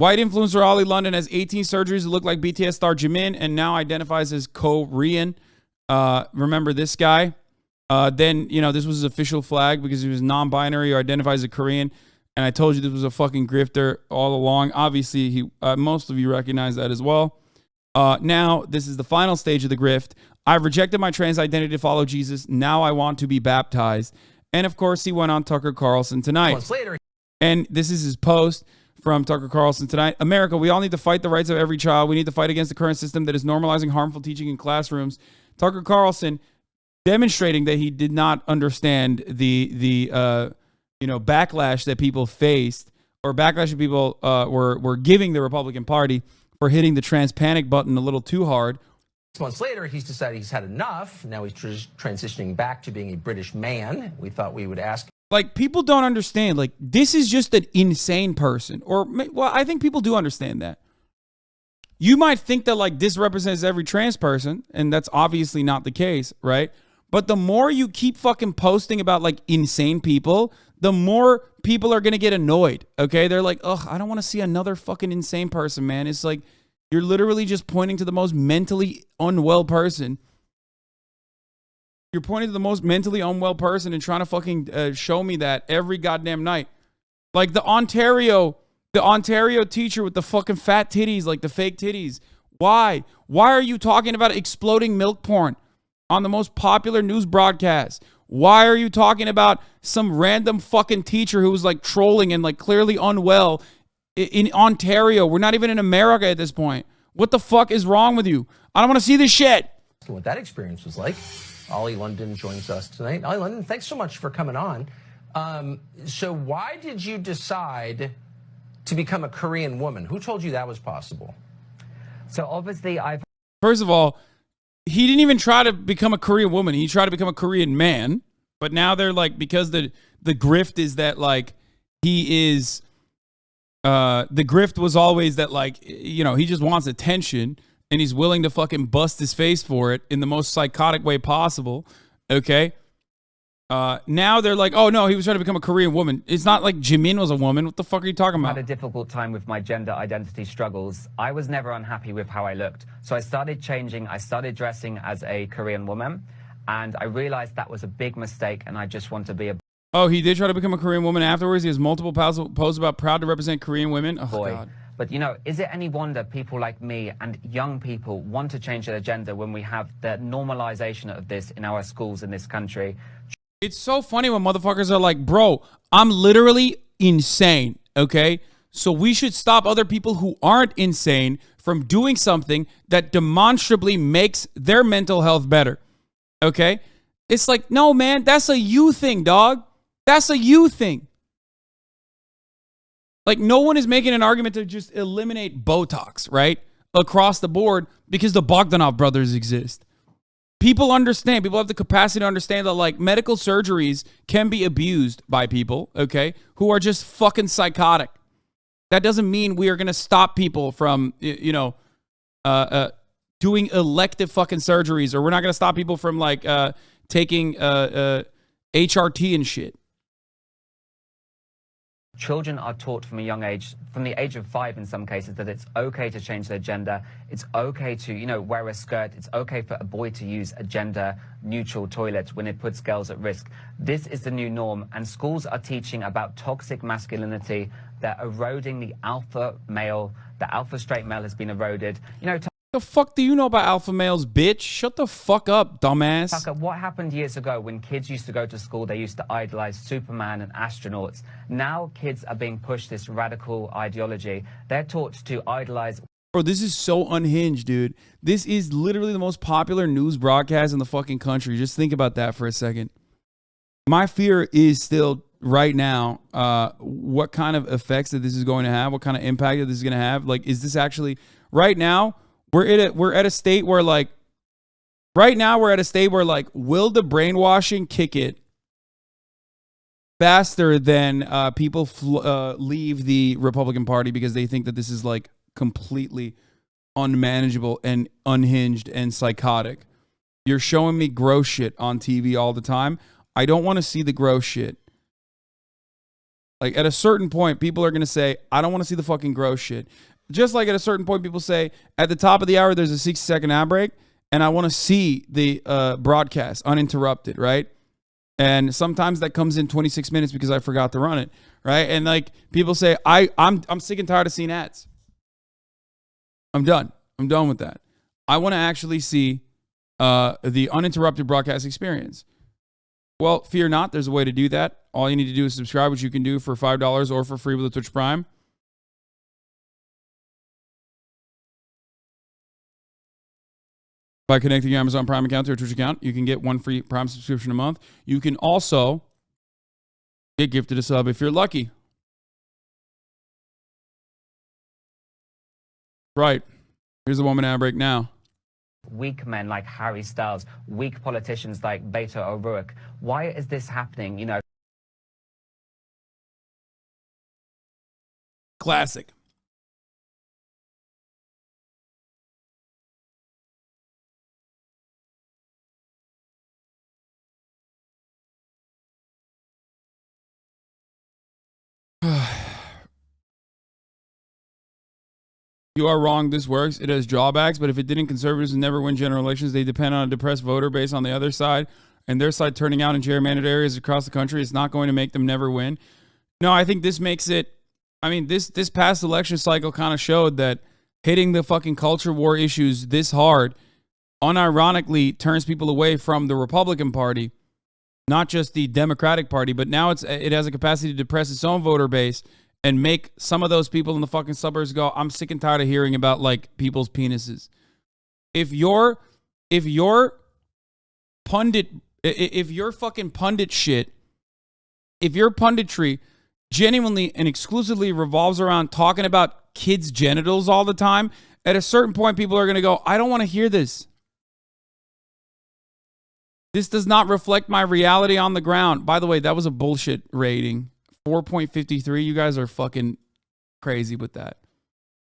White influencer Ollie London has 18 surgeries to look like BTS star Jimin and now identifies as Korean. Remember this guy? Then, this was his official flag because he was non-binary or identifies as a Korean. And I told you this was a fucking grifter all along. Obviously, most of you recognize that as well. Now, this is the final stage of the grift. I've rejected my trans identity to follow Jesus. Now I want to be baptized. And, of course, he went on Tucker Carlson tonight. Months later. And this is his post from Tucker Carlson tonight. America, we all need to fight the rights of every child. We need to fight against the current system that is normalizing harmful teaching in classrooms. Tucker Carlson demonstrating that he did not understand the backlash that people faced, or backlash that people were giving the Republican Party for hitting the trans panic button a little too hard. 6 months later, he's decided he's had enough. Now he's transitioning back to being a British man. We thought we would ask. Like, people don't understand. Like, this is just an insane person. I think people do understand that. You might think that, like, this represents every trans person, and that's obviously not the case, right? But the more you keep fucking posting about, like, insane people, the more people are going to get annoyed, okay? They're like, ugh, I don't want to see another fucking insane person, man. It's like, you're literally just pointing to the most mentally unwell person. You're pointing to the most mentally unwell person and trying to fucking show me that every goddamn night. Like the Ontario teacher with the fucking fat titties, like the fake titties. Why? Why are you talking about exploding milk porn on the most popular news broadcast? Why are you talking about some random fucking teacher who was like trolling and like clearly unwell in Ontario? We're not even in America at this point. What the fuck is wrong with you? I don't want to see this shit. What that experience was like. Ollie London joins us tonight. Ollie London, thanks so much for coming on. So why did you decide to become a Korean woman? Who told you that was possible? So obviously First of all, he didn't even try to become a Korean woman. He tried to become a Korean man. But now they're like, because the grift is that like he is, the grift was always that like, he just wants attention. And he's willing to fucking bust his face for it in the most psychotic way possible. Okay. Now they're like, oh no, he was trying to become a Korean woman. It's not like Jimin was a woman. What the fuck are you talking about? I had a difficult time with my gender identity struggles. I was never unhappy with how I looked. So I started changing. I started dressing as a Korean woman. And I realized that was a big mistake. And I just want to be a Oh, he did try to become a Korean woman afterwards. He has multiple posts about proud to represent Korean women. Oh, boy. God. But, is it any wonder people like me and young people want to change their gender when we have the normalization of this in our schools in this country? It's so funny when motherfuckers are like, bro, I'm literally insane, okay? So we should stop other people who aren't insane from doing something that demonstrably makes their mental health better, okay? It's like, no, man, that's a you thing, dog. That's a you thing. Like, no one is making an argument to just eliminate Botox, right? Across the board because the Bogdanov brothers exist. People understand. People have the capacity to understand that, like, medical surgeries can be abused by people, okay, who are just fucking psychotic. That doesn't mean we are going to stop people from, doing elective fucking surgeries, or we're not going to stop people from, like, taking HRT and shit. Children are taught from a young age, from the age of 5 in some cases, that it's okay to change their gender. It's okay to, wear a skirt. It's okay for a boy to use a gender-neutral toilet when it puts girls at risk. This is the new norm, and schools are teaching about toxic masculinity. They're eroding the alpha male. The alpha straight male has been eroded. The fuck do you know about alpha males, bitch? Shut the fuck up, dumbass. Tucker, what happened years ago when kids used to go to school, they used to idolize Superman and astronauts. Now kids are being pushed this radical ideology. They're taught to idolize... Bro, this is so unhinged, dude. This is literally the most popular news broadcast in the fucking country. Just think about that for a second. My fear is still right now, what kind of effects that this is going to have, what kind of impact that this is going to have. Like, is this actually... Right now... We're at a state where, like, right now we're at a state where, like, will the brainwashing kick it faster than people leave the Republican Party because they think that this is, like, completely unmanageable and unhinged and psychotic? You're showing me gross shit on TV all the time. I don't want to see the gross shit. Like at a certain point, people are going to say, I don't want to see the fucking gross shit. Just like at a certain point, people say, at the top of the hour, there's a 60-second ad break, and I want to see the broadcast uninterrupted, right? And sometimes that comes in 26 minutes because I forgot to run it, right? And like people say, I'm sick and tired of seeing ads. I'm done. I'm done with that. I want to actually see the uninterrupted broadcast experience. Well, fear not. There's a way to do that. All you need to do is subscribe, which you can do for $5 or for free with the Twitch Prime. By connecting your Amazon Prime account to your Twitch account, you can get one free Prime subscription a month. You can also get gifted a sub if you're lucky. Right. Here's the woman ad break now. Weak men like Harry Styles, weak politicians like Beto O'Rourke. Why is this happening? You know, classic. You are wrong. This works. It has drawbacks, but if it didn't, conservatives would never win general elections. They depend on a depressed voter base on the other side, and their side turning out in gerrymandered areas across the country. It's not going to make them never win. No, I think this makes it. I mean, this past election cycle kind of showed that hitting the fucking culture war issues this hard, unironically, turns people away from the Republican Party, not just the Democratic Party. But now it has a capacity to depress its own voter base and make some of those people in the fucking suburbs go, I'm sick and tired of hearing about like people's penises. If your fucking pundit shit, if your punditry genuinely and exclusively revolves around talking about kids' genitals all the time, at a certain point, people are going to go, I don't want to hear this. This does not reflect my reality on the ground. By the way, that was a bullshit rating. 4.53. You guys are fucking crazy with that.